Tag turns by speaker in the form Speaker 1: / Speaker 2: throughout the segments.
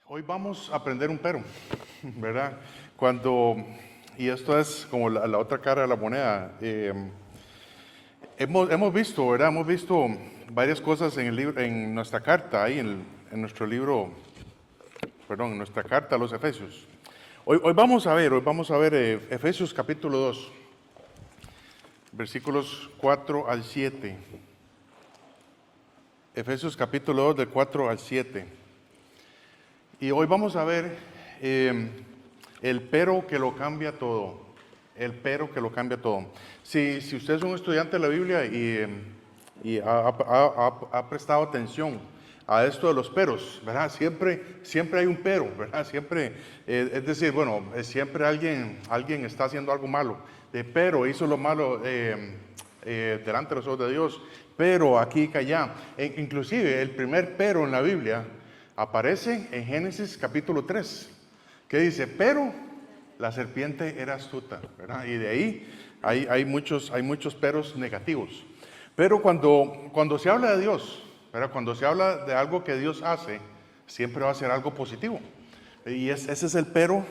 Speaker 1: Hoy vamos a aprender un pero, ¿verdad? Y esto es como la otra cara de la moneda. Hemos visto, ¿verdad? Hemos visto varias cosas en el libro, en nuestra carta, ahí en nuestro libro, perdón, en nuestra carta a los Efesios. Hoy vamos a ver Efesios capítulo 2, versículos 4 al 7. Efesios capítulo 2, del 4 al 7. Y hoy vamos a ver el pero que lo cambia todo. El pero que lo cambia todo. Si usted es un estudiante de la Biblia y ha prestado atención a esto de los peros, ¿verdad? Siempre hay un pero, ¿verdad? Siempre, es decir, bueno, siempre alguien está haciendo algo malo, pero hizo lo malo delante de los ojos de Dios, pero aquí y allá. Inclusive el primer pero en la Biblia aparece en Génesis capítulo 3, que dice, pero la serpiente era astuta, ¿verdad? Y de ahí hay muchos peros negativos. Pero cuando se habla de Dios, ¿verdad? Cuando se habla de algo que Dios hace, siempre va a ser algo positivo. Y ese es el pero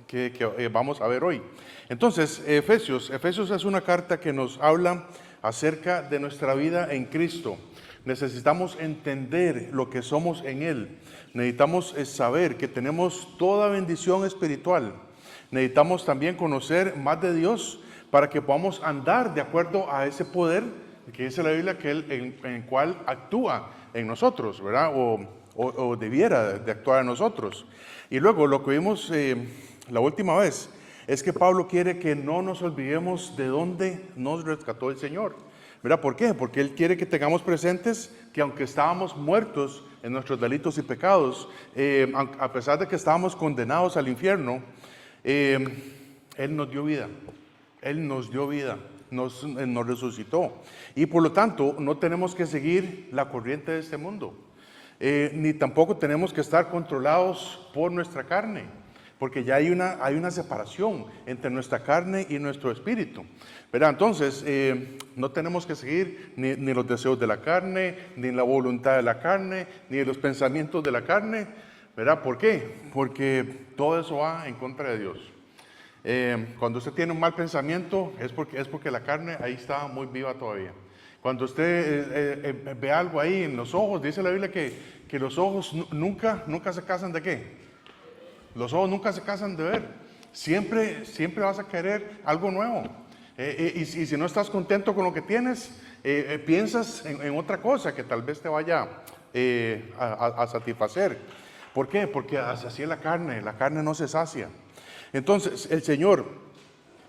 Speaker 1: que vamos a ver hoy. Entonces, Efesios es una carta que nos habla acerca de nuestra vida en Cristo. Necesitamos entender lo que somos en Él. Necesitamos saber que tenemos toda bendición espiritual. Necesitamos también conocer más de Dios para que podamos andar de acuerdo a ese poder que dice la Biblia que Él en el cual actúa en nosotros, ¿verdad? O debiera de actuar en nosotros. Y luego lo que vimos la última vez es que Pablo quiere que no nos olvidemos de dónde nos rescató el Señor. ¿Verdad? ¿Por qué? Porque Él quiere que tengamos presentes que aunque estábamos muertos en nuestros delitos y pecados, a pesar de que estábamos condenados al infierno, Él nos dio vida. Él nos dio vida, nos resucitó. Y por lo tanto, no tenemos que seguir la corriente de este mundo. Ni tampoco tenemos que estar controlados por nuestra carne, porque ya hay una separación entre nuestra carne y nuestro espíritu. ¿Verdad? Entonces, no tenemos que seguir ni los deseos de la carne, ni la voluntad de la carne, ni los pensamientos de la carne. ¿Verdad? ¿Por qué? Porque todo eso va en contra de Dios. Cuando usted tiene un mal pensamiento, es porque la carne ahí está muy viva todavía. Cuando usted ve algo ahí en los ojos, dice la Biblia que los ojos nunca se casan de ¿qué? Los ojos nunca se cansan de ver. Siempre vas a querer algo nuevo. Y si no estás contento con lo que tienes, piensas en otra cosa que tal vez te vaya a satisfacer. ¿Por qué? Porque así es la carne no se sacia. Entonces, el Señor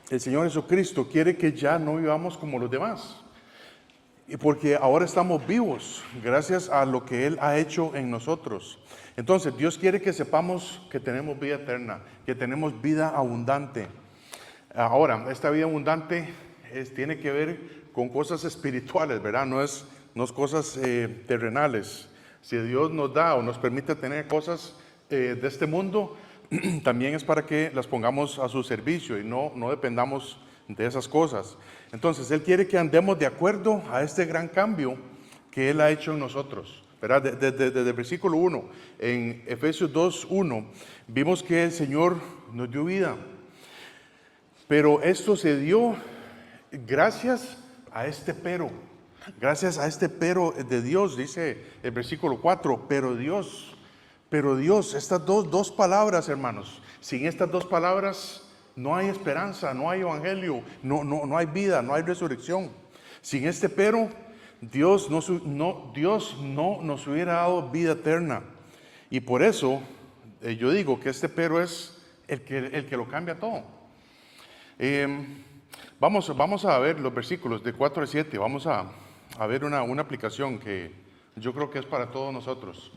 Speaker 1: Jesucristo quiere que ya no vivamos como los demás. Y porque ahora estamos vivos gracias a lo que Él ha hecho en nosotros. Entonces, Dios quiere que sepamos que tenemos vida eterna, que tenemos vida abundante. Ahora, esta vida abundante tiene que ver con cosas espirituales, ¿verdad? No es cosas terrenales. Si Dios nos da o nos permite tener cosas de este mundo, también es para que las pongamos a su servicio y no dependamos de esas cosas. Entonces, Él quiere que andemos de acuerdo a este gran cambio que Él ha hecho en nosotros. ¿Verdad? Desde el versículo 1, en Efesios 2:1, vimos que el Señor nos dio vida. Pero esto se dio gracias a este pero. Gracias a este pero de Dios, dice el versículo 4, pero Dios, estas dos palabras, hermanos, sin estas dos palabras no hay esperanza, no hay evangelio, no hay vida, no hay resurrección. Sin este pero, Dios no nos hubiera dado vida eterna. Y por eso yo digo que este pero es el que lo cambia todo. Vamos a ver los versículos de 4 al 7. Vamos a ver una aplicación que yo creo que es para todos nosotros.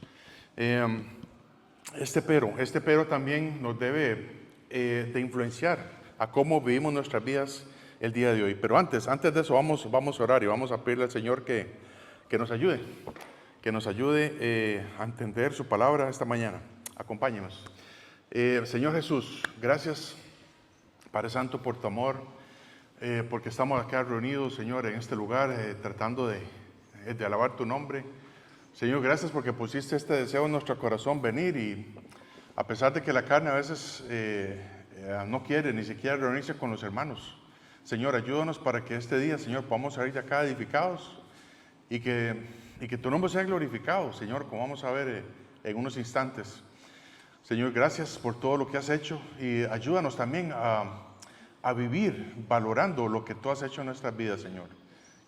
Speaker 1: Este pero también nos debe de influenciar a cómo vivimos nuestras vidas el día de hoy. Pero antes de eso vamos a orar y vamos a pedirle al Señor que nos ayude, a entender su palabra esta mañana. Acompáñenos. Señor Jesús, gracias, Padre Santo, por tu amor, porque estamos acá reunidos, Señor, en este lugar, tratando de alabar tu nombre. Señor, gracias porque pusiste este deseo en nuestro corazón, venir y A pesar de que la carne a veces no quiere ni siquiera reunirse con los hermanos. Señor, ayúdanos para que este día, Señor, podamos salir de acá edificados y que tu nombre sea glorificado, Señor, como vamos a ver en unos instantes. Señor, gracias por todo lo que has hecho y ayúdanos también a vivir valorando lo que tú has hecho en nuestras vidas, Señor.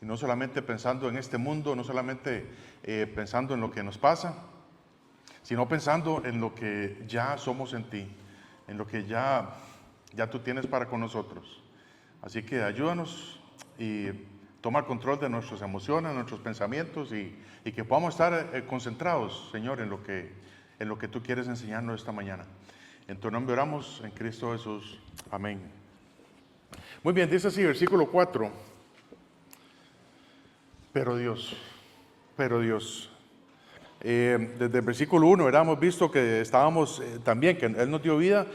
Speaker 1: Y no solamente pensando en este mundo, no solamente pensando en lo que nos pasa, sino pensando en lo que ya somos en ti, en lo que ya tú tienes para con nosotros. Así que ayúdanos y toma el control de nuestras emociones, nuestros pensamientos y que podamos estar concentrados, Señor, en lo que tú quieres enseñarnos esta mañana. En tu nombre oramos, en Cristo Jesús. Amén. Muy bien, dice así, versículo 4. Pero Dios. Desde el versículo 1 hemos visto que estábamos también, que Él nos dio vida,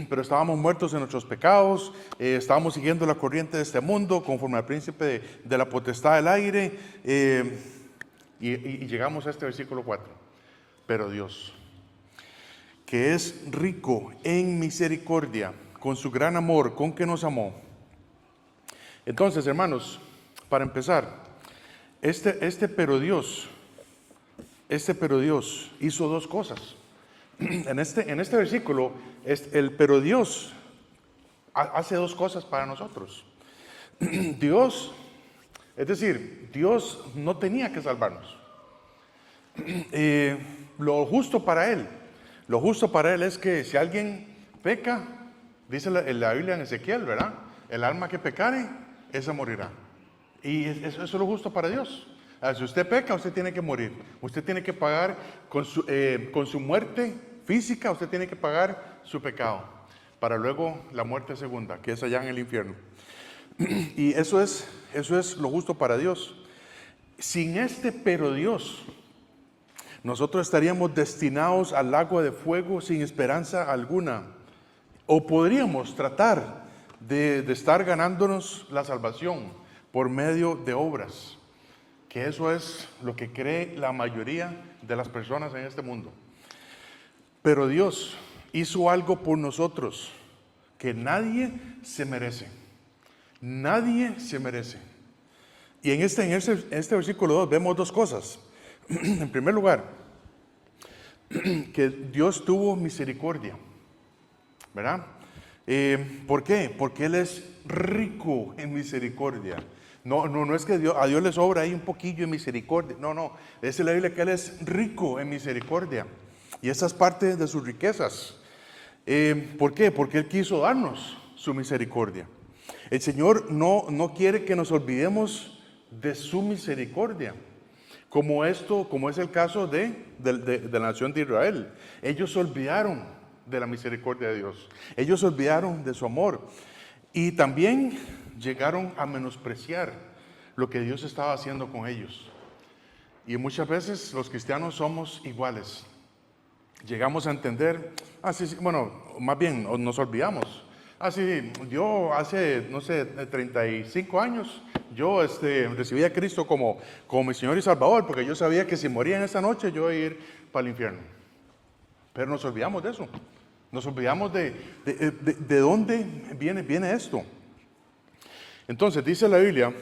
Speaker 1: pero estábamos muertos en nuestros pecados, estábamos siguiendo la corriente de este mundo, conforme al príncipe de la potestad del aire, y llegamos a este versículo 4. Pero Dios, que es rico en misericordia, con su gran amor, con que nos amó. Entonces, hermanos, para empezar, pero Dios hizo dos cosas. En este versículo, el pero Dios hace dos cosas para nosotros. Dios, es decir, Dios no tenía que salvarnos. Lo justo para Él es que si alguien peca, dice la Biblia en Ezequiel, ¿verdad? El alma que pecare, esa morirá. Y eso es lo justo para Dios. Si usted peca, usted tiene que morir. Usted tiene que pagar con su muerte física, usted tiene que pagar su pecado. Para luego la muerte segunda, que es allá en el infierno. Y eso es lo justo para Dios. Sin pero Dios, nosotros estaríamos destinados al lago de fuego sin esperanza alguna. O podríamos tratar de estar ganándonos la salvación por medio de obras. Que eso es lo que cree la mayoría de las personas en este mundo. Pero Dios hizo algo por nosotros que nadie se merece. Nadie se merece. Y en este versículo 2 vemos dos cosas. En primer lugar, que Dios tuvo misericordia. ¿Verdad? ¿Por qué? Porque Él es rico en misericordia. No es que a Dios le sobra ahí un poquillo de misericordia. No. Dice la Biblia que Él es rico en misericordia. Y esa es parte de sus riquezas. ¿Por qué? Porque Él quiso darnos su misericordia. El Señor no quiere que nos olvidemos de su misericordia. Como es el caso de la nación de Israel. Ellos se olvidaron de la misericordia de Dios. Ellos se olvidaron de su amor. Y también llegaron a menospreciar lo que Dios estaba haciendo con ellos. Y muchas veces los cristianos somos iguales. Llegamos a entender, más bien nos olvidamos. Yo hace, 35 años, yo recibí a Cristo como mi Señor y Salvador, porque yo sabía que si moría en esa noche, yo iba a ir para el infierno. Pero nos olvidamos de eso. Nos olvidamos de dónde viene esto. Entonces, dice la Biblia,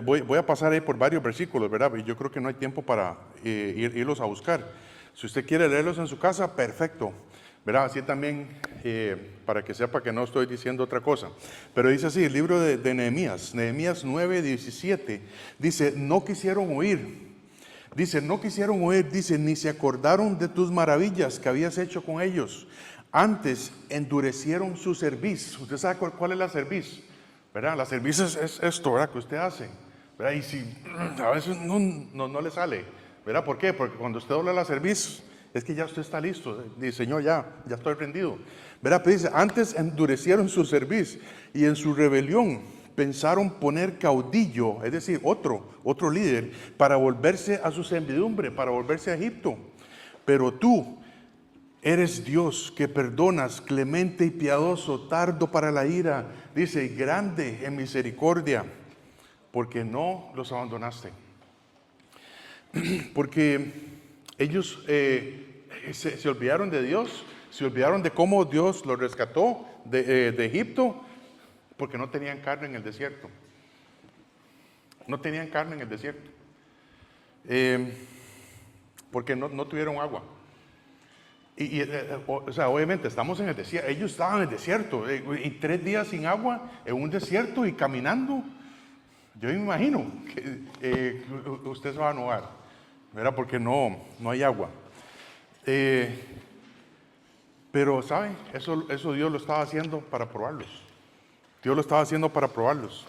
Speaker 1: voy a pasar ahí por varios versículos, ¿verdad? Y yo creo que no hay tiempo para irlos a buscar. Si usted quiere leerlos en su casa, perfecto, ¿verdad? Así también, para que sepa que no estoy diciendo otra cosa. Pero dice así, el libro de Nehemías 9:17, dice, no quisieron oír, ni se acordaron de tus maravillas que habías hecho con ellos. Antes endurecieron su cerviz. ¿Usted sabe cuál es la cerviz? ¿Verdad? La cerviz es esto, ¿verdad? Que usted hace, ¿verdad? Y si a veces no le sale, ¿verdad? ¿Por qué? Porque cuando usted dobla la cerviz, es que ya usted está listo. Dice, Señor, ya estoy rendido, ¿verdad? Pero dice, antes endurecieron su cerviz y en su rebelión pensaron poner caudillo, es decir, otro líder, para volverse a su servidumbre, para volverse a Egipto. Pero tú eres Dios que perdonas, clemente y piadoso, tardo para la ira, dice, grande en misericordia, porque no los abandonaste. Porque ellos se olvidaron de Dios, se olvidaron de cómo Dios los rescató de Egipto, porque no tenían carne en el desierto. No tenían carne en el desierto. Porque no tuvieron agua. O sea, obviamente estamos en el desierto. Ellos estaban en el desierto. Y 3 días sin agua, en un desierto y caminando. Yo me imagino que usted se va a ahogar, ¿verdad? Porque no hay agua. Pero, ¿saben? Eso Dios lo estaba haciendo para probarlos. Dios lo estaba haciendo para probarlos.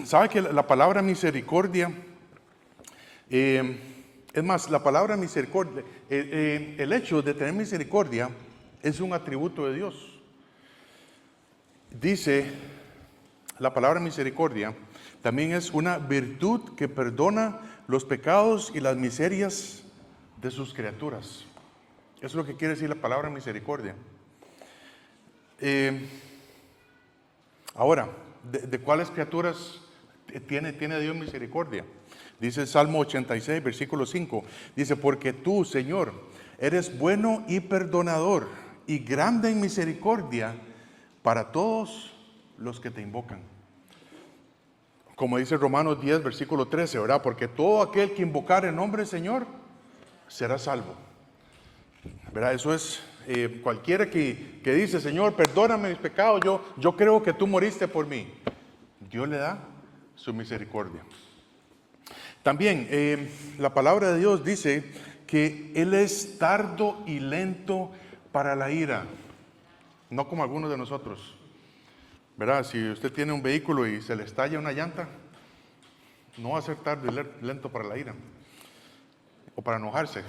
Speaker 1: ¿Sabe que la palabra misericordia, es más, la palabra misericordia, el hecho de tener misericordia es un atributo de Dios? Dice la palabra misericordia, también es una virtud que perdona los pecados y las miserias de sus criaturas. Eso es lo que quiere decir la palabra misericordia. Ahora, ¿de cuáles criaturas tiene Dios misericordia? Dice el Salmo 86, versículo 5. Dice, porque tú, Señor, eres bueno y perdonador y grande en misericordia para todos los que te invocan. Como dice Romanos 10, versículo 13, ¿verdad? Porque todo aquel que invocar el nombre del Señor será salvo. ¿Verdad? Eso es, cualquiera que dice, Señor, perdóname mis pecados, yo creo que tú moriste por mí. Dios le da su misericordia. También la palabra de Dios dice que Él es tardo y lento para la ira, no como algunos de nosotros. ¿Verdad? Si usted tiene un vehículo y se le estalla una llanta, no va a ser tardo y lento para la ira o para enojarse.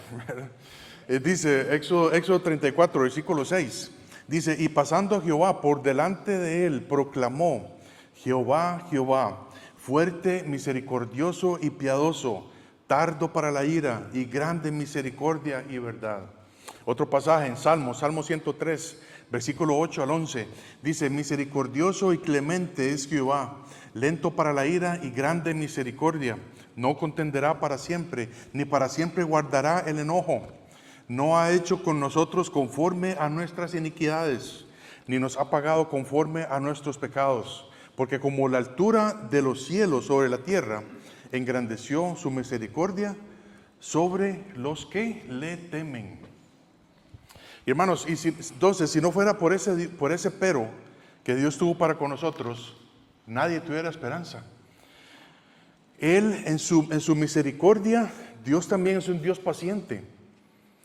Speaker 1: Dice Éxodo 34, versículo 6. Dice, y pasando Jehová por delante de él, proclamó, Jehová, Jehová, fuerte, misericordioso y piadoso, tardo para la ira y grande en misericordia y verdad. Otro pasaje en Salmo 103, versículo 8 al 11, dice, misericordioso y clemente es Jehová, lento para la ira y grande en misericordia, no contenderá para siempre, ni para siempre guardará el enojo. No ha hecho con nosotros conforme a nuestras iniquidades, ni nos ha pagado conforme a nuestros pecados. Porque como la altura de los cielos sobre la tierra, engrandeció su misericordia sobre los que le temen. Y hermanos, entonces, si no fuera por ese pero que Dios tuvo para con nosotros, nadie tuviera esperanza. Él en su misericordia, Dios también es un Dios paciente.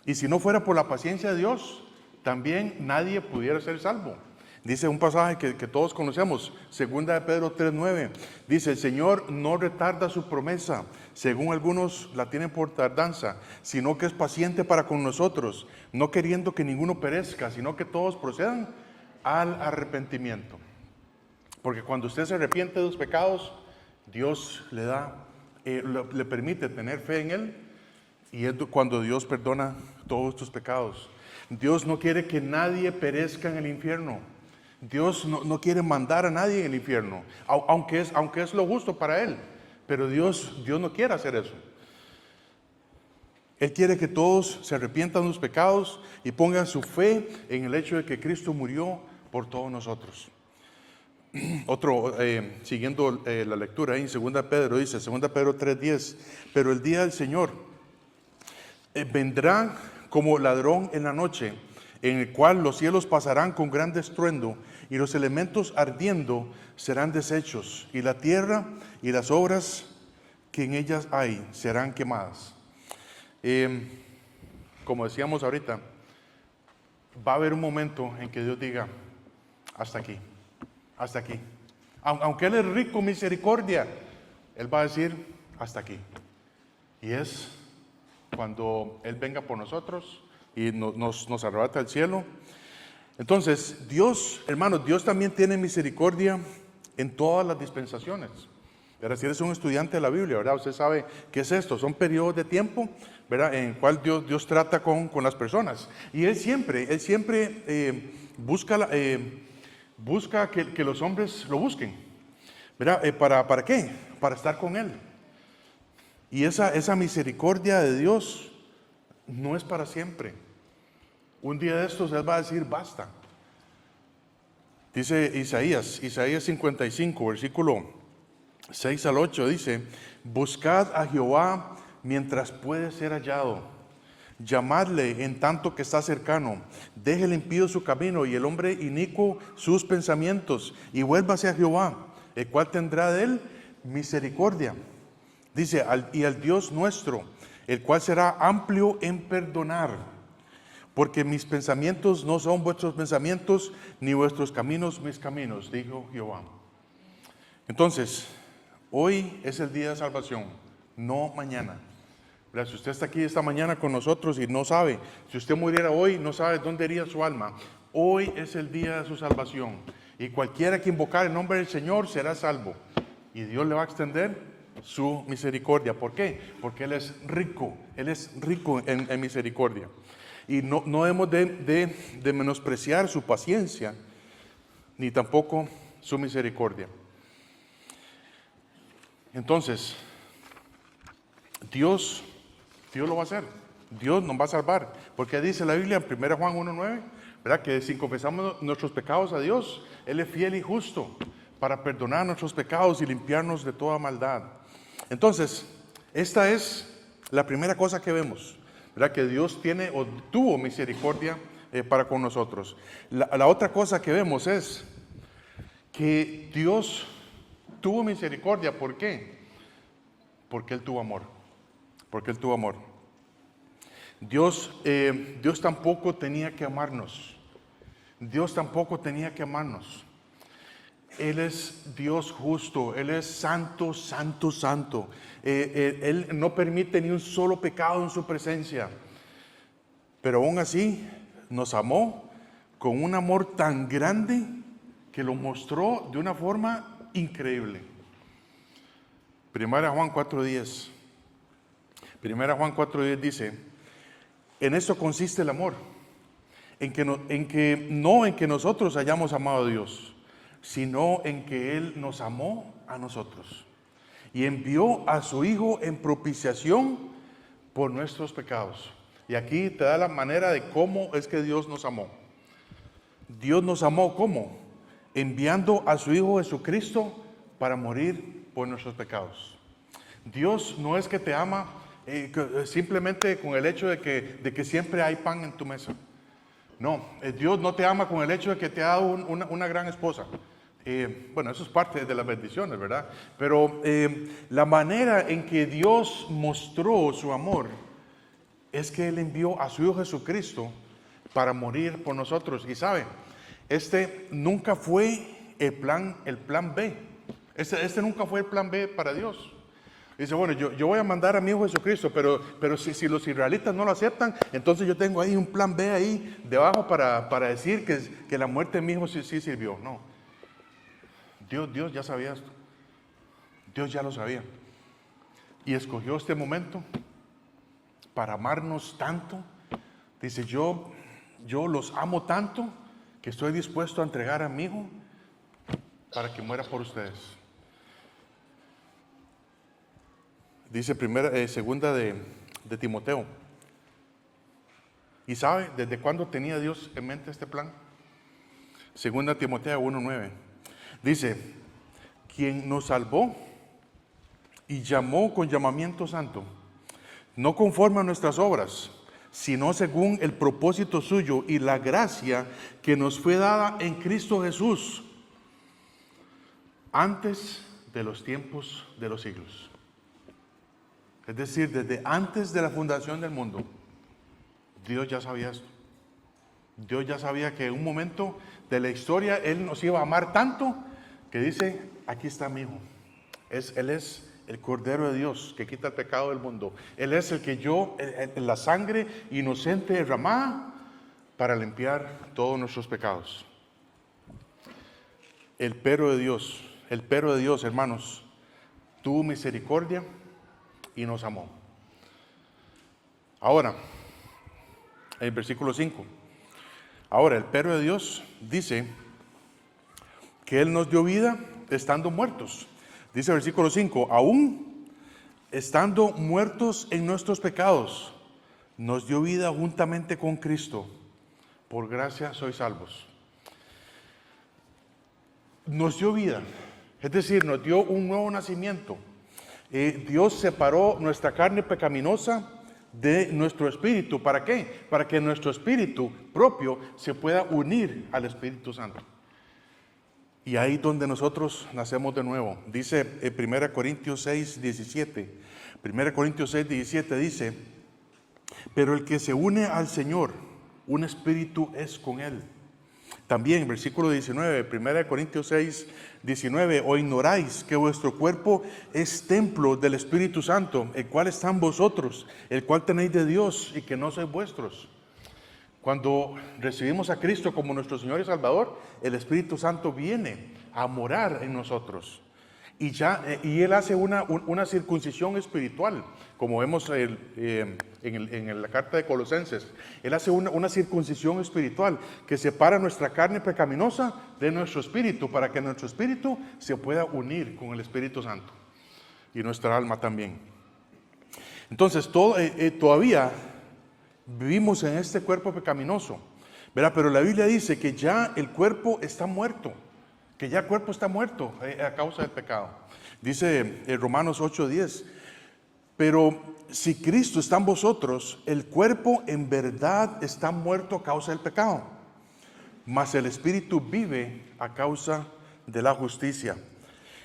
Speaker 1: Y si no fuera por la paciencia de Dios, también nadie pudiera ser salvo. Dice un pasaje que todos conocemos, 2 de Pedro 3:9. Dice, el Señor no retarda su promesa, según algunos la tienen por tardanza, sino que es paciente para con nosotros, no queriendo que ninguno perezca, sino que todos procedan al arrepentimiento. Porque cuando usted se arrepiente de los pecados, Dios le permite tener fe en Él, y es cuando Dios perdona todos tus pecados. Dios no quiere que nadie perezca en el infierno. Dios no quiere mandar a nadie en el infierno, aunque es lo justo para Él. Pero Dios no quiere hacer eso. Él quiere que todos se arrepientan de sus pecados y pongan su fe en el hecho de que Cristo murió por todos nosotros. Siguiendo la lectura ahí en 2 Pedro, dice 2 Pedro 3:10, pero el día del Señor vendrá como ladrón en la noche, en el cual los cielos pasarán con gran estruendo y los elementos ardiendo serán deshechos, y la tierra y las obras que en ellas hay serán quemadas. Como decíamos ahorita, va a haber un momento en que Dios diga, hasta aquí. Aunque Él es rico en misericordia, Él va a decir, hasta aquí. Y es cuando Él venga por nosotros y nos arrebata al cielo. Entonces, Dios, hermanos, Dios también tiene misericordia en todas las dispensaciones. Pero si eres un estudiante de la Biblia, ¿verdad? Usted sabe qué es esto. Son periodos de tiempo, ¿verdad? En el cual Dios trata con las personas. Y Él siempre busca que los hombres lo busquen, ¿verdad? ¿Para qué? Para estar con Él. Y esa misericordia de Dios no es para siempre. Un día de estos Él va a decir, basta. Dice Isaías 55, versículo 6 al 8, dice, buscad a Jehová mientras puede ser hallado, llamadle en tanto que está cercano, deje el impío su camino y el hombre inicuo sus pensamientos, y vuélvase a Jehová, el cual tendrá de él misericordia. Dice, y al Dios nuestro, el cual será amplio en perdonar. Porque mis pensamientos no son vuestros pensamientos, ni vuestros caminos mis caminos, dijo Jehová. Entonces, hoy es el día de salvación, no mañana. Si usted está aquí esta mañana con nosotros y no sabe, si usted muriera hoy, no sabe dónde iría su alma. Hoy es el día de su salvación. Y cualquiera que invocar el nombre del Señor será salvo. Y Dios le va a extender su misericordia. ¿Por qué? Porque Él es rico en misericordia. Y no hemos de menospreciar su paciencia, ni tampoco su misericordia. Entonces, Dios lo va a hacer. Dios nos va a salvar. Porque dice la Biblia en 1 Juan 1:9, ¿verdad? Que si confesamos nuestros pecados a Dios, Él es fiel y justo para perdonar nuestros pecados y limpiarnos de toda maldad. Entonces, esta es la primera cosa que vemos. ¿Verdad? Que Dios tiene o tuvo misericordia para con nosotros. La otra cosa que vemos es que Dios tuvo misericordia. ¿Por qué? Porque Él tuvo amor. Porque Él tuvo amor. Dios tampoco tenía que amarnos. Dios tampoco tenía que amarnos. Él es Dios justo, Él es santo, santo, santo. Él no permite ni un solo pecado en su presencia. Pero aún así nos amó con un amor tan grande que lo mostró de una forma increíble. Primera Juan 4:10. Primera Juan 4:10 dice, en esto consiste el amor, en que nosotros hayamos amado a Dios, sino en que Él nos amó a nosotros y envió a su Hijo en propiciación por nuestros pecados. Y aquí te da la manera de cómo es que Dios nos amó. Dios nos amó ¿cómo? Enviando a su Hijo Jesucristo para morir por nuestros pecados. Dios no es que te ama simplemente con el hecho de que siempre hay pan en tu mesa. No, Dios no te ama con el hecho de que te ha dado una gran esposa. Bueno, eso es parte de las bendiciones, ¿verdad? Pero la manera en que Dios mostró su amor es que Él envió a su Hijo Jesucristo para morir por nosotros. Y sabe, este nunca fue el plan B. Este nunca fue el plan B para Dios. Dice, bueno, yo voy a mandar a mi Hijo Jesucristo, pero si los israelitas no lo aceptan, entonces yo tengo ahí un plan B ahí debajo para decir que la muerte de mi Hijo sí sirvió. No. Dios ya sabía esto. Dios ya lo sabía. Y escogió este momento para amarnos tanto. Dice, yo los amo tanto que estoy dispuesto a entregar a mi Hijo para que muera por ustedes. Dice segunda de Timoteo. ¿Y sabe desde cuándo tenía Dios en mente este plan? Segunda Timoteo 1:9. Dice, quien nos salvó y llamó con llamamiento santo, no conforme a nuestras obras, sino según el propósito suyo y la gracia que nos fue dada en Cristo Jesús, antes de los tiempos de los siglos. Es decir, desde antes de la fundación del mundo, Dios ya sabía esto. Dios ya sabía que en un momento de la historia Él nos iba a amar tanto que dice, aquí está mi Hijo. Él es el Cordero de Dios que quita el pecado del mundo. Él es el que la sangre inocente derramada para limpiar todos nuestros pecados. El pero de Dios, hermanos, tuvo misericordia y nos amó. Ahora, el versículo 5. Ahora, el pero de Dios dice que Él nos dio vida estando muertos. Dice el versículo 5, aún estando muertos en nuestros pecados, nos dio vida juntamente con Cristo. Por gracia sois salvos. Nos dio vida, es decir, nos dio un nuevo nacimiento. Dios separó nuestra carne pecaminosa de nuestro espíritu. ¿Para qué? Para que nuestro espíritu propio se pueda unir al Espíritu Santo. Y ahí donde nosotros nacemos de nuevo. Dice 1 Corintios 6, 17. 1 Corintios 6, 17 dice: pero el que se une al Señor, un espíritu es con Él. También, versículo 19, 1 Corintios 6, 19, ¿o ignoráis que vuestro cuerpo es templo del Espíritu Santo, el cual está en vosotros, el cual tenéis de Dios y que no sois vuestros? Cuando recibimos a Cristo como nuestro Señor y Salvador, el Espíritu Santo viene a morar en nosotros. Y Él hace una circuncisión espiritual, como vemos en la carta de Colosenses. Él hace una circuncisión espiritual que separa nuestra carne pecaminosa de nuestro espíritu, para que nuestro espíritu se pueda unir con el Espíritu Santo y nuestra alma también. Entonces, todavía vivimos en este cuerpo pecaminoso, ¿verdad? Pero la Biblia dice que ya el cuerpo está muerto, que ya el cuerpo está muerto a causa del pecado. Dice Romanos 8:10, pero si Cristo está en vosotros, el cuerpo en verdad está muerto a causa del pecado, mas el espíritu vive a causa de la justicia.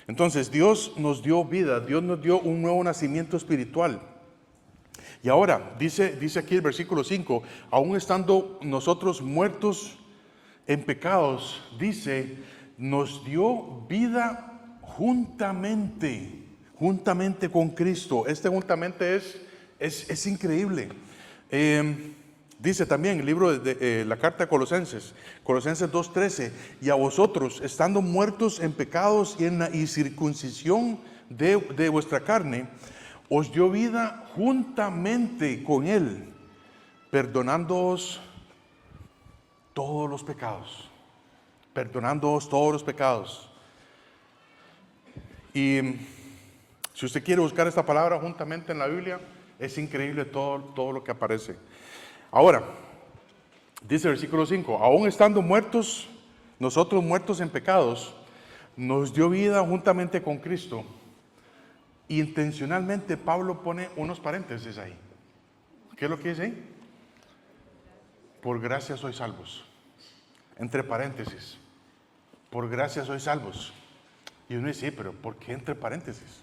Speaker 1: Entonces Dios nos dio vida, Dios nos dio un nuevo nacimiento espiritual. Y ahora, dice aquí el versículo 5, aún estando nosotros muertos en pecados, dice, nos dio vida juntamente con Cristo. Juntamente es increíble. Dice también el libro de la carta de Colosenses 2:13, y a vosotros, estando muertos en pecados y en la incircuncisión de vuestra carne, os dio vida juntamente con Él, perdonándoos todos los pecados. Y si usted quiere buscar esta palabra juntamente en la Biblia, es increíble todo lo que aparece. Ahora, dice el versículo 5, aún estando muertos, nosotros muertos en pecados, nos dio vida juntamente con Cristo. Intencionalmente Pablo pone unos paréntesis ahí. ¿Qué es lo que dice ahí? Por gracia sois salvos. Entre paréntesis. Por gracia sois salvos. Y uno dice, pero ¿por qué entre paréntesis?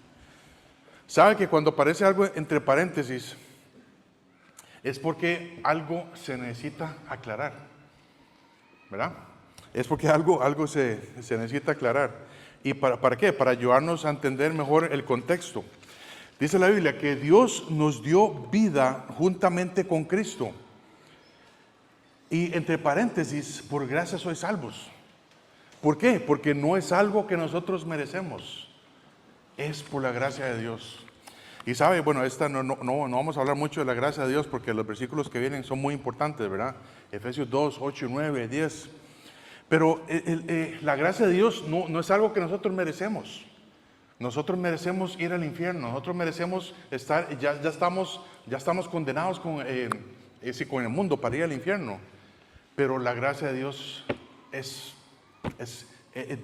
Speaker 1: ¿Sabe que cuando aparece algo entre paréntesis es porque algo se necesita aclarar? ¿Verdad? Es porque algo se necesita aclarar. ¿Y para qué? Para ayudarnos a entender mejor el contexto. Dice la Biblia que Dios nos dio vida juntamente con Cristo. Y entre paréntesis, por gracia sois salvos. ¿Por qué? Porque no es algo que nosotros merecemos. Es por la gracia de Dios. Y sabe, bueno, no vamos a hablar mucho de la gracia de Dios porque los versículos que vienen son muy importantes, ¿verdad? Efesios 2, 8, 9, 10. Pero la gracia de Dios no es algo que nosotros merecemos. Nosotros merecemos ir al infierno. Nosotros merecemos estar, ya estamos condenados con el mundo para ir al infierno. Pero la gracia de Dios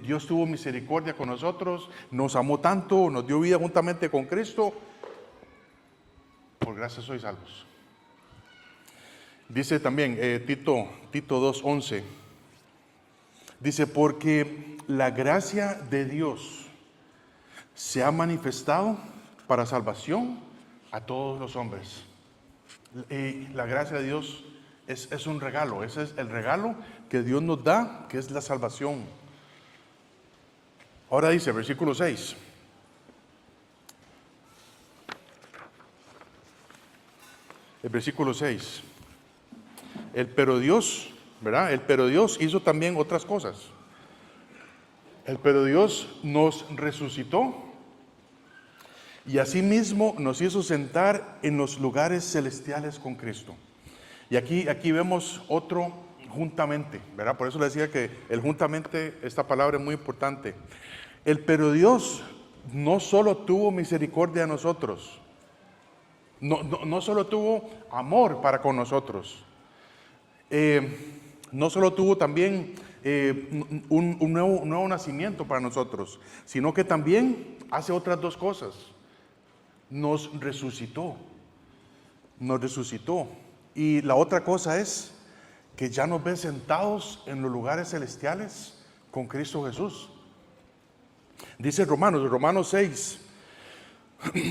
Speaker 1: Dios tuvo misericordia con nosotros, nos amó tanto, nos dio vida juntamente con Cristo. Por gracia sois salvos. Dice también Tito 2:11. Dice, porque la gracia de Dios se ha manifestado para salvación a todos los hombres. Y la gracia de Dios es un regalo. Ese es el regalo que Dios nos da, que es la salvación. Ahora dice, versículo 6. El versículo 6. Pero Dios, ¿verdad? Pero Dios hizo también otras cosas. Pero Dios nos resucitó y asimismo nos hizo sentar en los lugares celestiales con Cristo. Y aquí vemos otro juntamente, ¿verdad? Por eso le decía que el juntamente, esta palabra es muy importante. Pero Dios no solo tuvo misericordia de nosotros, no solo tuvo amor para con nosotros, no solo tuvo también un nuevo nacimiento para nosotros, sino que también hace otras dos cosas. Nos resucitó. Nos resucitó. Y la otra cosa es que ya nos ve sentados en los lugares celestiales con Cristo Jesús. Dice Romanos 6,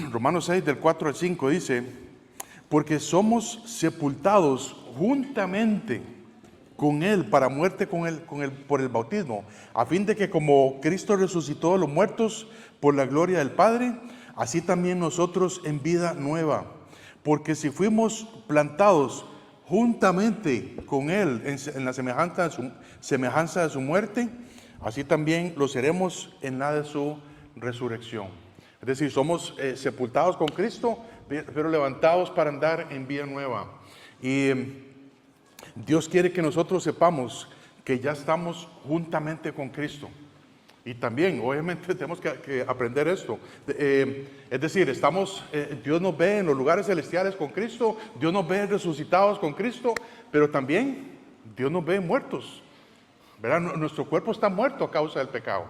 Speaker 1: Romanos 6 del 4 al 5 dice: porque somos sepultados juntamente con Él para muerte por el bautismo, a fin de que como Cristo resucitó de los muertos por la gloria del Padre, así también nosotros en vida nueva. Porque si fuimos plantados juntamente con Él en la semejanza de su muerte, así también lo seremos en la de su resurrección. Es decir, somos sepultados con Cristo, pero levantados para andar en vida nueva. Y Dios quiere que nosotros sepamos que ya estamos juntamente con Cristo. Y también, obviamente, tenemos que aprender esto. Es decir, Dios nos ve en los lugares celestiales con Cristo, Dios nos ve resucitados con Cristo, pero también Dios nos ve muertos, ¿verdad? Nuestro cuerpo está muerto a causa del pecado.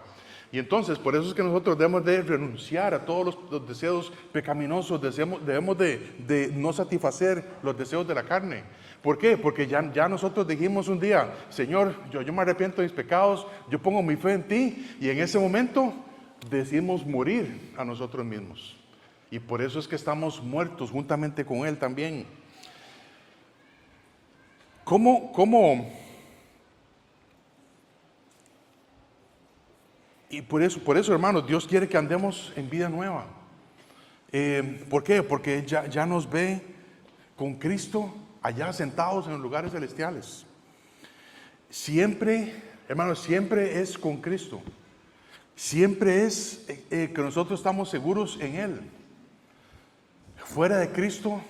Speaker 1: Y entonces, por eso es que nosotros debemos de renunciar a todos los deseos pecaminosos, debemos de no satisfacer los deseos de la carne. ¿Por qué? Porque ya nosotros dijimos un día: Señor, yo me arrepiento de mis pecados, yo pongo mi fe en ti, y en ese momento decidimos morir a nosotros mismos. Y por eso es que estamos muertos juntamente con Él también. ¿Cómo? Y por eso, hermanos, Dios quiere que andemos en vida nueva. ¿Por qué? Porque ya nos ve con Cristo allá sentados en los lugares celestiales. Siempre, hermanos, siempre es con Cristo. Siempre es que nosotros estamos seguros en Él. Fuera de Cristo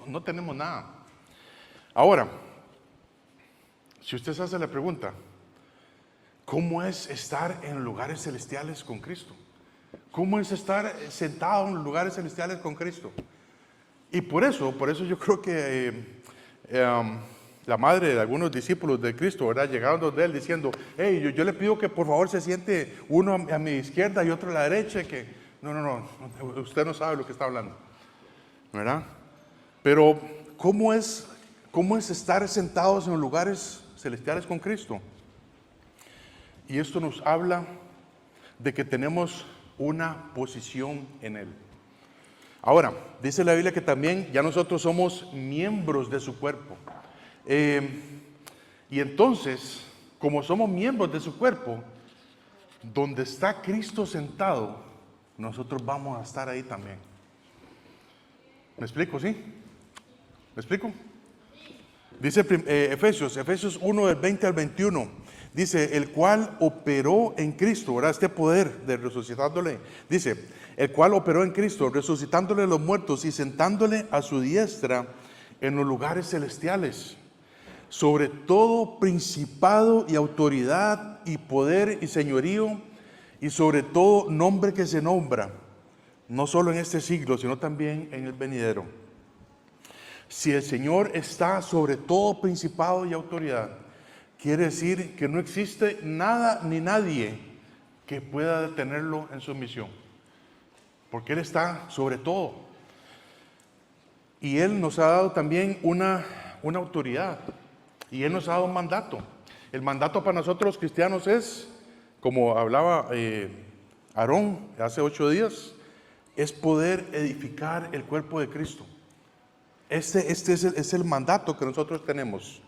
Speaker 1: no tenemos nada. Ahora, si usted se hace la pregunta: ¿cómo es estar en lugares celestiales con Cristo? ¿Cómo es estar sentado en los lugares celestiales con Cristo? Y por eso yo creo que la madre de algunos discípulos de Cristo, ¿verdad?, llegaron donde Él diciendo: hey, yo le pido que por favor se siente uno a mi izquierda y otro a la derecha. Que no, usted no sabe lo que está hablando, ¿verdad? Pero ¿cómo es estar sentados en los lugares celestiales con Cristo? Y esto nos habla de que tenemos una posición en Él. Ahora, dice la Biblia que también ya nosotros somos miembros de su cuerpo. Y entonces, como somos miembros de su cuerpo, donde está Cristo sentado, nosotros vamos a estar ahí también. ¿Me explico, sí? ¿Me explico? Dice Efesios 1 del 20 al 21. Dice: el cual operó en Cristo, ¿verdad? Este poder de resucitándole. Dice: el cual operó en Cristo, resucitándole los muertos y sentándole a su diestra en los lugares celestiales, sobre todo principado y autoridad y poder y señorío, y sobre todo nombre que se nombra, no solo en este siglo, sino también en el venidero. Si el Señor está sobre todo principado y autoridad, quiere decir que no existe nada ni nadie que pueda detenerlo en su misión, porque Él está sobre todo. Y Él nos ha dado también una autoridad, y Él nos ha dado un mandato. El mandato para nosotros los cristianos es, como hablaba Aarón hace 8 días, es poder edificar el cuerpo de Cristo. Este es el mandato que nosotros tenemos.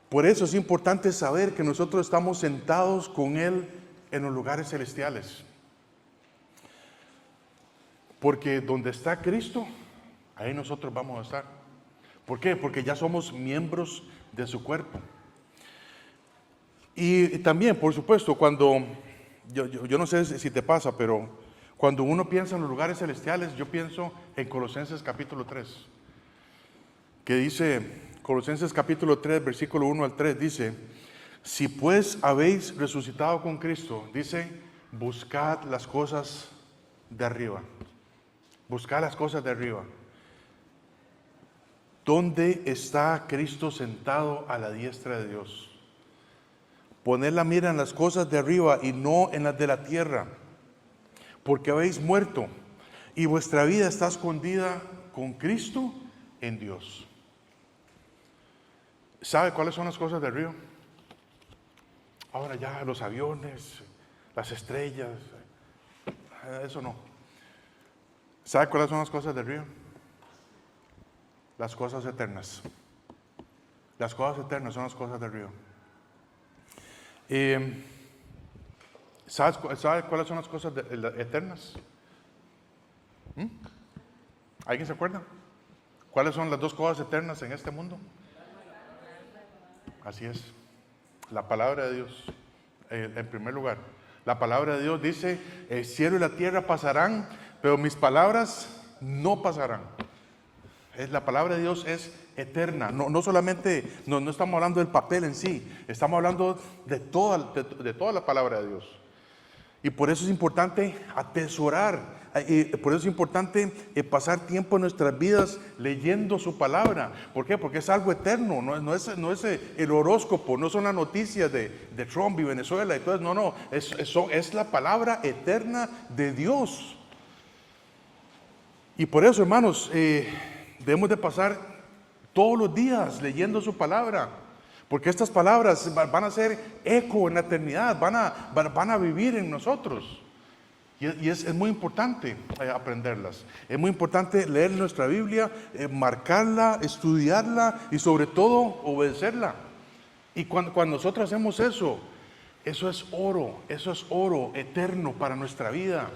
Speaker 1: Por eso es importante saber que nosotros estamos sentados con Él en los lugares celestiales. Porque donde está Cristo, ahí nosotros vamos a estar. ¿Por qué? Porque ya somos miembros de su cuerpo. Y también, por supuesto, cuando, yo no sé si te pasa, pero cuando uno piensa en los lugares celestiales, yo pienso en Colosenses capítulo 3, que dice, Colosenses capítulo 3, versículo 1 al 3, dice: si pues habéis resucitado con Cristo, dice, buscad las cosas de arriba. Buscad las cosas de arriba. ¿Dónde está Cristo sentado a la diestra de Dios? Poner la mira en las cosas de arriba y no en las de la tierra, porque habéis muerto y vuestra vida está escondida con Cristo en Dios. ¿Sabe cuáles son las cosas de arriba? Ahora ya los aviones, las estrellas, eso no. ¿Sabe cuáles son las cosas de arriba? Las cosas eternas. Las cosas eternas son las cosas de arriba. ¿Sabe cuáles son las cosas eternas? ¿Alguien se acuerda? ¿Cuáles son las dos cosas eternas en este mundo? Así es. La palabra de Dios, en primer lugar. La palabra de Dios dice, el cielo y la tierra pasarán, pero mis palabras no pasarán. La palabra de Dios es eterna. No solamente, no estamos hablando del papel en sí, estamos hablando de toda la palabra de Dios. Y por eso es importante atesorar, por eso es importante pasar tiempo en nuestras vidas leyendo su palabra. ¿Por qué? Porque es algo eterno, no es el horóscopo, no son las noticias de Trump y Venezuela. Entonces, es la palabra eterna de Dios. Y por eso, hermanos, debemos de pasar todos los días leyendo su palabra, porque estas palabras van a ser eco en la eternidad, van a vivir en nosotros. Y es muy importante aprenderlas. Es muy importante leer nuestra Biblia, marcarla, estudiarla y sobre todo obedecerla. Y cuando nosotros hacemos eso es oro eterno para nuestra vida.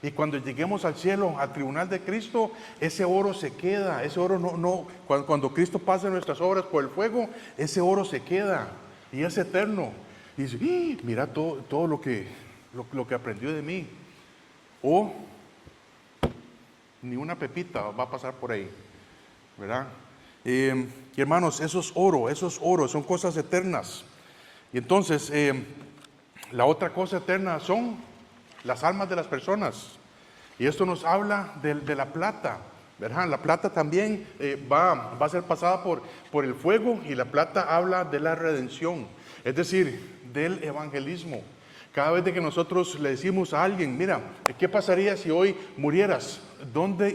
Speaker 1: Y cuando lleguemos al cielo, al tribunal de Cristo, ese oro se queda. Ese oro cuando Cristo pase nuestras obras por el fuego, ese oro se queda y es eterno. Y dice, mira todo lo que aprendió de mí. O ni una pepita va a pasar por ahí, ¿verdad? Y hermanos, eso es oro, son cosas eternas. Y entonces, la otra cosa eterna son las almas de las personas. Y esto nos habla de la plata, ¿verdad? La plata también va a ser pasada por el fuego, y la plata habla de la redención, es decir, del evangelismo. Cada vez que nosotros le decimos a alguien, mira, ¿qué pasaría si hoy murieras? ¿Dónde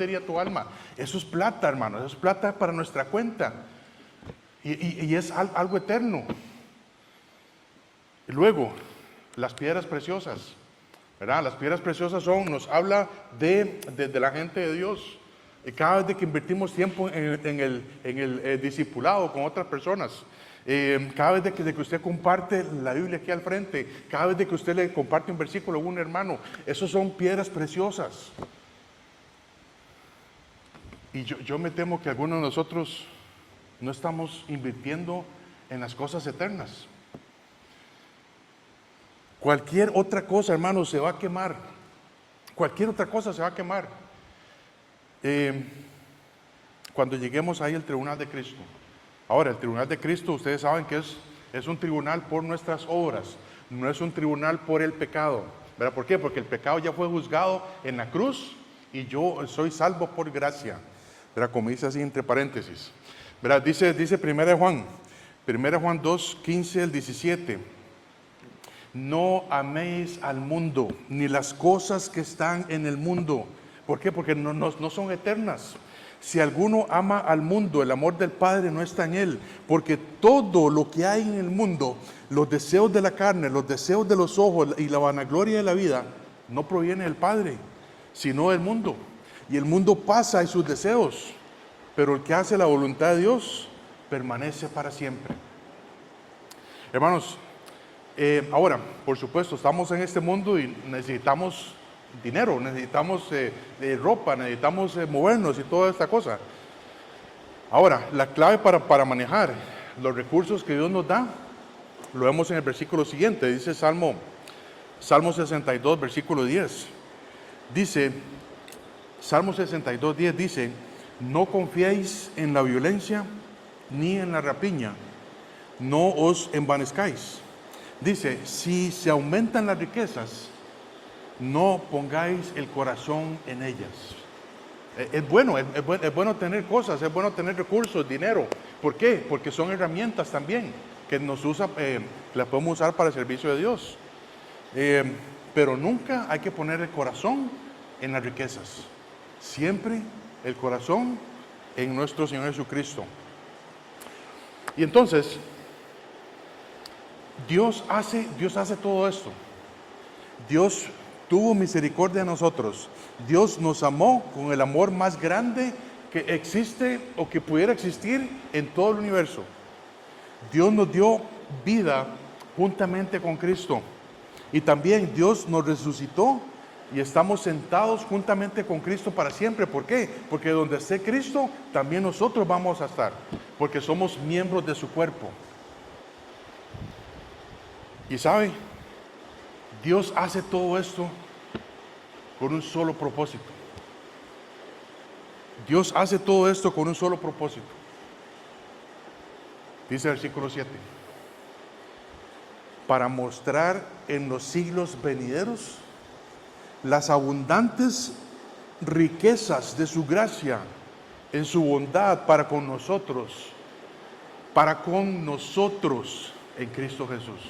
Speaker 1: iría tu alma? Eso es plata, hermano, eso es plata para nuestra cuenta. Y es algo eterno. Y luego, las piedras preciosas, ¿verdad? Las piedras preciosas nos habla de la gente de Dios. Y cada vez que invertimos tiempo en el discipulado con otras personas, cada vez de que usted comparte la Biblia aquí al frente, cada vez de que usted le comparte un versículo a un hermano, esos son piedras preciosas. Y yo me temo que algunos de nosotros no estamos invirtiendo en las cosas eternas. Cualquier otra cosa, hermano, se va a quemar. Cualquier otra cosa se va a quemar. Cuando lleguemos ahí al tribunal de Cristo. Ahora, el tribunal de Cristo, ustedes saben que es un tribunal por nuestras obras, no es un tribunal por el pecado. ¿Verdad? ¿Por qué? Porque el pecado ya fue juzgado en la cruz y yo soy salvo por gracia. ¿Verdad? Como dice así entre paréntesis. ¿Verdad? Dice 1 Juan 2, 15 al 17. No améis al mundo, ni las cosas que están en el mundo. ¿Por qué? Porque no son eternas. Si alguno ama al mundo, el amor del Padre no está en él, porque todo lo que hay en el mundo, los deseos de la carne, los deseos de los ojos y la vanagloria de la vida, no proviene del Padre, sino del mundo. Y el mundo pasa y sus deseos, pero el que hace la voluntad de Dios permanece para siempre. Hermanos, ahora, por supuesto, estamos en este mundo y necesitamos dinero, necesitamos ropa, necesitamos movernos y toda esta cosa. Ahora, la clave para manejar los recursos que Dios nos da, lo vemos en el versículo siguiente, dice Salmo 62, versículo 10. Dice, Salmo 62, 10 dice, no confiéis en la violencia ni en la rapiña, no os envanezcáis. Dice, si se aumentan las riquezas, no pongáis el corazón en ellas. Es bueno tener cosas, es bueno tener recursos, dinero. ¿Por qué? Porque son herramientas también que las podemos usar para el servicio de Dios. Pero nunca hay que poner el corazón en las riquezas. Siempre el corazón en nuestro Señor Jesucristo. Y entonces, Dios hace todo esto. Dios tuvo misericordia de nosotros. Dios nos amó con el amor más grande que existe o que pudiera existir en todo el universo. Dios nos dio vida juntamente con Cristo. Y también Dios nos resucitó y estamos sentados juntamente con Cristo para siempre. ¿Por qué? Porque donde esté Cristo, también nosotros vamos a estar. Porque somos miembros de su cuerpo. Y sabe, Dios hace todo esto con un solo propósito. Dios hace todo esto con un solo propósito. Dice el versículo 7. Para mostrar en los siglos venideros las abundantes riquezas de su gracia en su bondad para con nosotros en Cristo Jesús.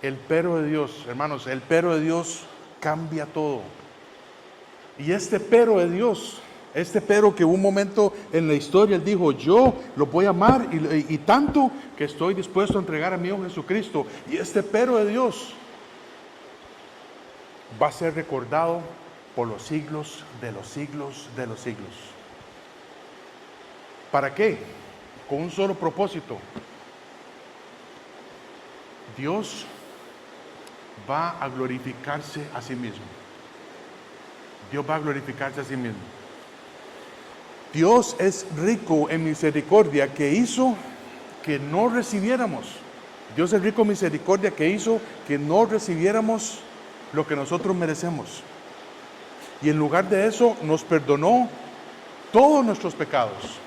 Speaker 1: El pero de Dios, hermanos, el pero de Dios cambia todo. Y este pero de Dios, este pero que un momento en la historia Él dijo, yo lo voy a amar y tanto que estoy dispuesto a entregar a mi Hijo Jesucristo. Y este pero de Dios va a ser recordado por los siglos de los siglos de los siglos. ¿Para qué? Con un solo propósito. Dios va a glorificarse a sí mismo. Dios va a glorificarse a sí mismo. Dios es rico en misericordia que hizo que no recibiéramos. Dios es rico en misericordia que hizo que no recibiéramos lo que nosotros merecemos. Y en lugar de eso nos perdonó todos nuestros pecados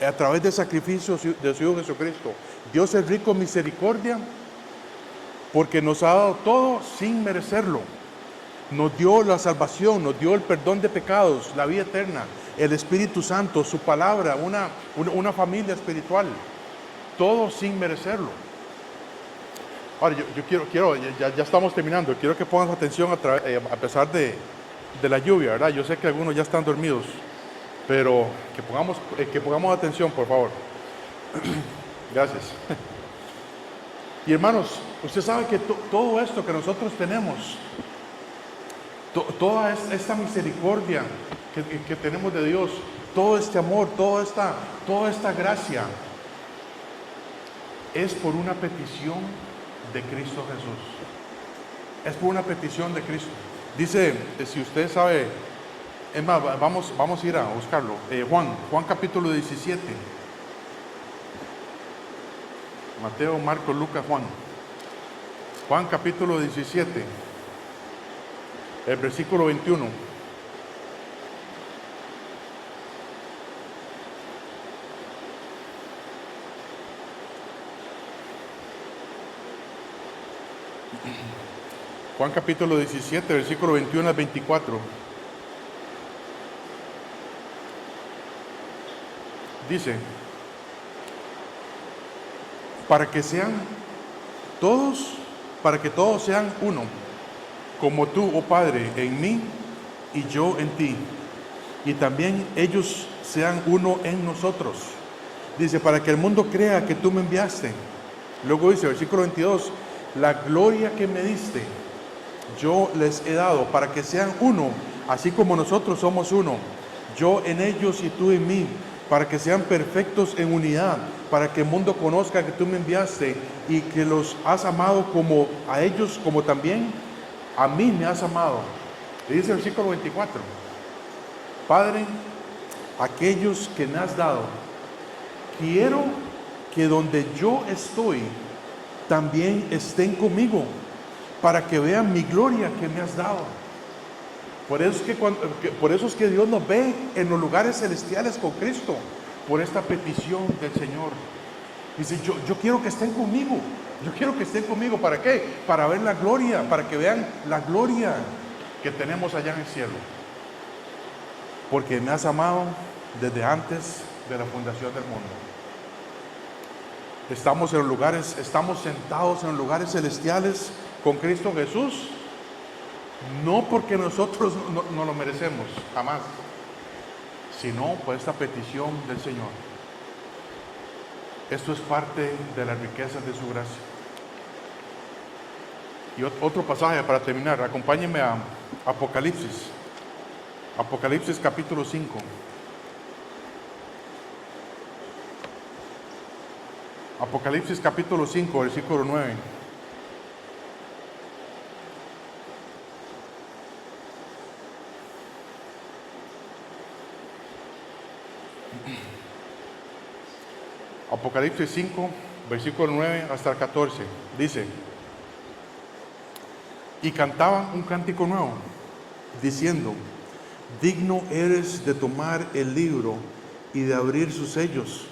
Speaker 1: a través del sacrificio de su Hijo Jesucristo. Dios es rico en misericordia porque nos ha dado todo sin merecerlo. Nos dio la salvación, nos dio el perdón de pecados, la vida eterna, el Espíritu Santo, su palabra, una familia espiritual. Todo sin merecerlo. Ahora, yo quiero ya estamos terminando. Quiero que pongan atención a pesar de la lluvia, ¿verdad? Yo sé que algunos ya están dormidos, pero que pongamos atención, por favor. Gracias. Y hermanos, usted sabe que todo esto que nosotros tenemos, toda esta misericordia que tenemos de Dios, todo este amor, toda esta gracia, es por una petición de Cristo Jesús. Es por una petición de Cristo. Dice, si usted sabe, es más, vamos a ir a buscarlo. Juan capítulo 17. Mateo, Marcos, Lucas, Juan. Juan capítulo 17. El versículo 21. Juan capítulo 17, versículo 21 al 24. Dice, para que todos sean uno, como tú, oh Padre, en mí y yo en ti, y también ellos sean uno en nosotros. Dice, para que el mundo crea que tú me enviaste. Luego dice, versículo 22, la gloria que me diste, yo les he dado, para que sean uno, así como nosotros somos uno, yo en ellos y tú en mí, para que sean perfectos en unidad, para que el mundo conozca que tú me enviaste y que los has amado como a ellos, como también a mí me has amado. Y dice el versículo 24, Padre, aquellos que me has dado, quiero que donde yo estoy, también estén conmigo, para que vean mi gloria que me has dado. Por eso es que Dios nos ve en los lugares celestiales con Cristo, por esta petición del Señor. Dice, yo quiero que estén conmigo. Yo quiero que estén conmigo. ¿Para qué? Para ver la gloria, para que vean la gloria que tenemos allá en el cielo. porque me has amado desde antes de la fundación del mundo. Estamos sentados en lugares celestiales con Cristo Jesús, no porque nosotros no lo merecemos, jamás, sino por esta petición del Señor. Esto es parte de las riquezas de su gracia. Y otro pasaje para terminar, acompáñenme a Apocalipsis. Apocalipsis capítulo 5. Apocalipsis capítulo 5, versículo 9. Apocalipsis 5, versículo 9 hasta el 14. Dice: y cantaban un cántico nuevo, diciendo: digno eres de tomar el libro y de abrir sus sellos,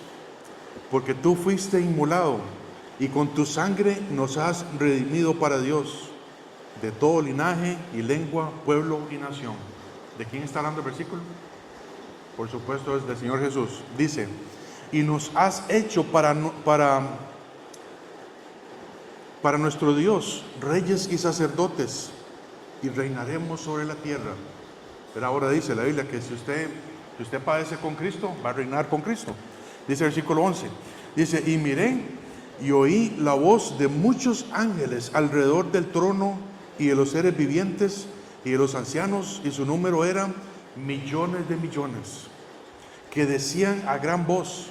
Speaker 1: porque tú fuiste inmolado y con tu sangre nos has redimido para Dios, de todo linaje y lengua, pueblo y nación. ¿De quién está hablando el versículo? Por supuesto es del Señor Jesús. Dice: y nos has hecho para nuestro Dios reyes y sacerdotes, y reinaremos sobre la tierra. Pero ahora dice la Biblia que si usted padece con Cristo, va a reinar con Cristo. Dice el versículo 11, dice: y miré y oí la voz de muchos ángeles alrededor del trono y de los seres vivientes y de los ancianos, y su número era millones de millones, que decían a gran voz: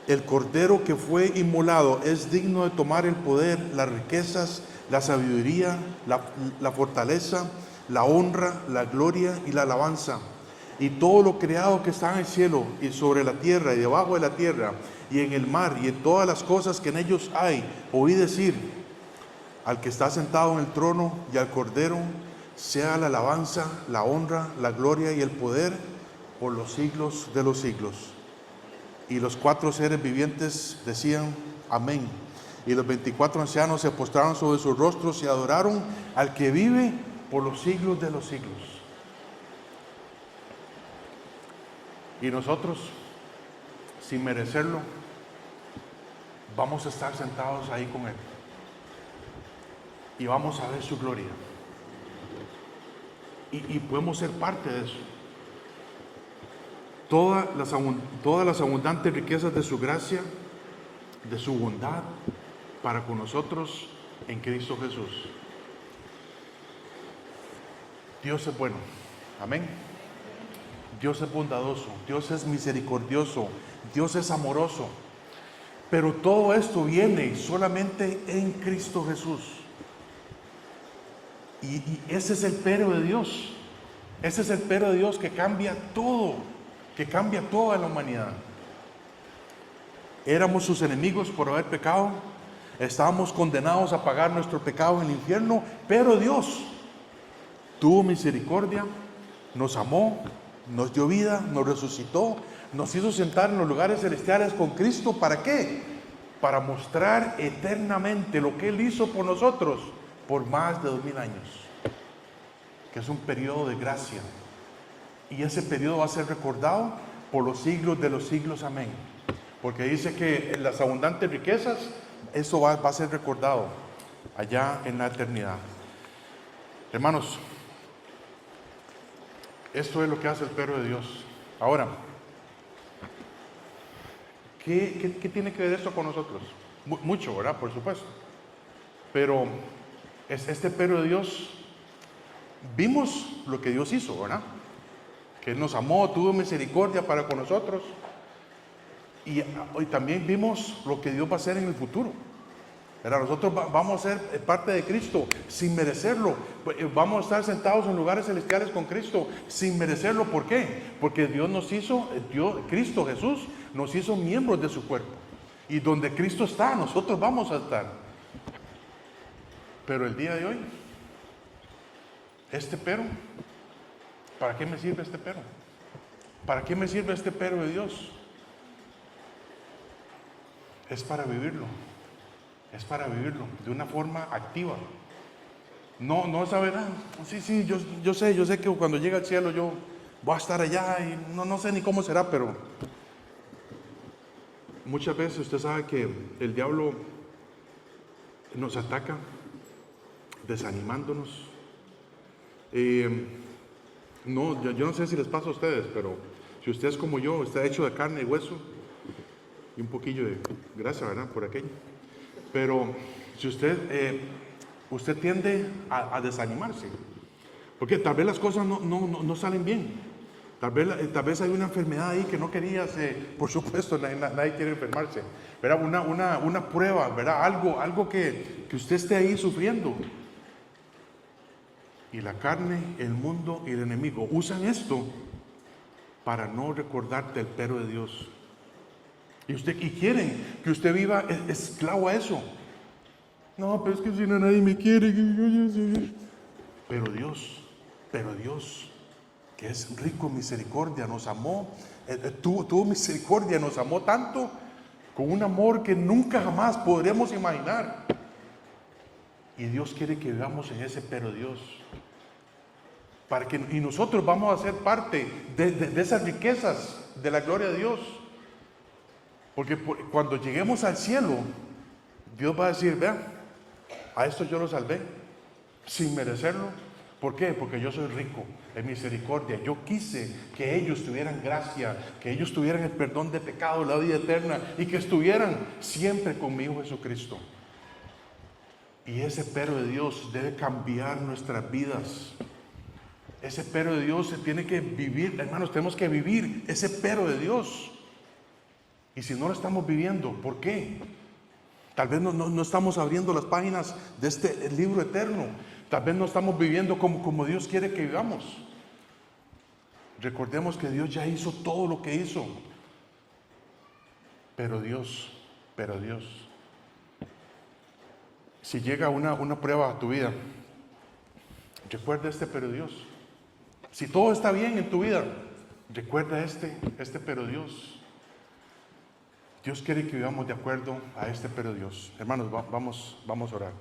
Speaker 1: el Cordero que fue inmolado es digno de tomar el poder, las riquezas, la sabiduría, la fortaleza, la honra, la gloria y la alabanza. Y todo lo creado que está en el cielo y sobre la tierra y debajo de la tierra y en el mar y en todas las cosas que en ellos hay, oí decir: al que está sentado en el trono y al Cordero sea la alabanza, la honra, la gloria y el poder por los siglos de los siglos. Y los 4 seres vivientes decían: amén. Y los 24 ancianos se postraron sobre sus rostros y adoraron al que vive por los siglos de los siglos. Y nosotros, sin merecerlo, vamos a estar sentados ahí con Él. Y vamos a ver su gloria. Y podemos ser parte de eso. Todas las abundantes riquezas de su gracia, de su bondad para con nosotros en Cristo Jesús. Dios es bueno, amén. Dios es bondadoso, Dios es misericordioso, Dios es amoroso. Pero todo esto viene solamente en Cristo Jesús. Y ese es el pero de Dios. Ese es el pero de Dios que cambia todo, que cambia toda la humanidad. Éramos sus enemigos por haber pecado, estábamos condenados a pagar nuestro pecado en el infierno, pero Dios tuvo misericordia, nos amó, nos dio vida, nos resucitó, nos hizo sentar en los lugares celestiales con Cristo. ¿Para qué? Para mostrar eternamente lo que Él hizo por nosotros por más de 2000 años, que es un periodo de gracia. Y ese periodo va a ser recordado por los siglos de los siglos, amén. Porque dice que las abundantes riquezas, eso va a ser recordado allá en la eternidad. Hermanos, esto es lo que hace el pero de Dios. Ahora, ¿qué tiene que ver esto con nosotros? Mucho, ¿verdad? Por supuesto. Pero este pero de Dios, vimos lo que Dios hizo, ¿verdad? Que Él nos amó, tuvo misericordia para con nosotros. Y hoy también vimos lo que Dios va a hacer en el futuro. ¿Verdad? Nosotros vamos a ser parte de Cristo sin merecerlo. Vamos a estar sentados en lugares celestiales con Cristo sin merecerlo. ¿Por qué? Porque Dios nos hizo, Cristo Jesús nos hizo miembros de su cuerpo. Y donde Cristo está, nosotros vamos a estar. Pero el día de hoy, este pero, ¿para qué me sirve este pero? ¿Para qué me sirve este pero de Dios? Es para vivirlo. Es para vivirlo de una forma activa. No saber, sí, yo sé que cuando llegue al cielo yo voy a estar allá y no sé ni cómo será, pero muchas veces usted sabe que el diablo nos ataca desanimándonos. No, yo no sé si les pasa a ustedes, pero si usted es como yo, está hecho de carne y hueso y un poquillo de grasa, ¿verdad? Por aquello. Pero si usted tiende a desanimarse, porque tal vez las cosas no salen bien. Tal vez hay una enfermedad ahí que no querías. Por supuesto, nadie quiere enfermarse. ¿Verdad? Una prueba, ¿verdad? Algo que usted esté ahí sufriendo. Y la carne, el mundo y el enemigo usan esto para no recordarte el pero de Dios. Y quieren que usted viva esclavo a eso. No, pero es que si no nadie me quiere. Pero Dios, que es rico en misericordia, nos amó. Tuvo misericordia, nos amó tanto, con un amor que nunca jamás podremos imaginar. Y Dios quiere que vivamos en ese pero Dios. Y nosotros vamos a ser parte de esas riquezas de la gloria de Dios. Porque cuando lleguemos al cielo, Dios va a decir, vean, a esto yo lo salvé, sin merecerlo. ¿Por qué? Porque yo soy rico en misericordia. Yo quise que ellos tuvieran gracia, que ellos tuvieran el perdón de pecado, la vida eterna, y que estuvieran siempre con mi Hijo Jesucristo. Y ese pero de Dios debe cambiar nuestras vidas. Ese pero de Dios se tiene que vivir, hermanos, tenemos que vivir ese pero de Dios. Y si no lo estamos viviendo, ¿por qué? Tal vez no estamos abriendo las páginas de este libro eterno. Tal vez no estamos viviendo como Dios quiere que vivamos. Recordemos que Dios ya hizo todo lo que hizo. Pero Dios, si llega una prueba a tu vida, recuerda este pero Dios. Si todo está bien en tu vida, recuerda este pero Dios. Dios quiere que vivamos de acuerdo a este pero Dios. Hermanos, vamos a orar.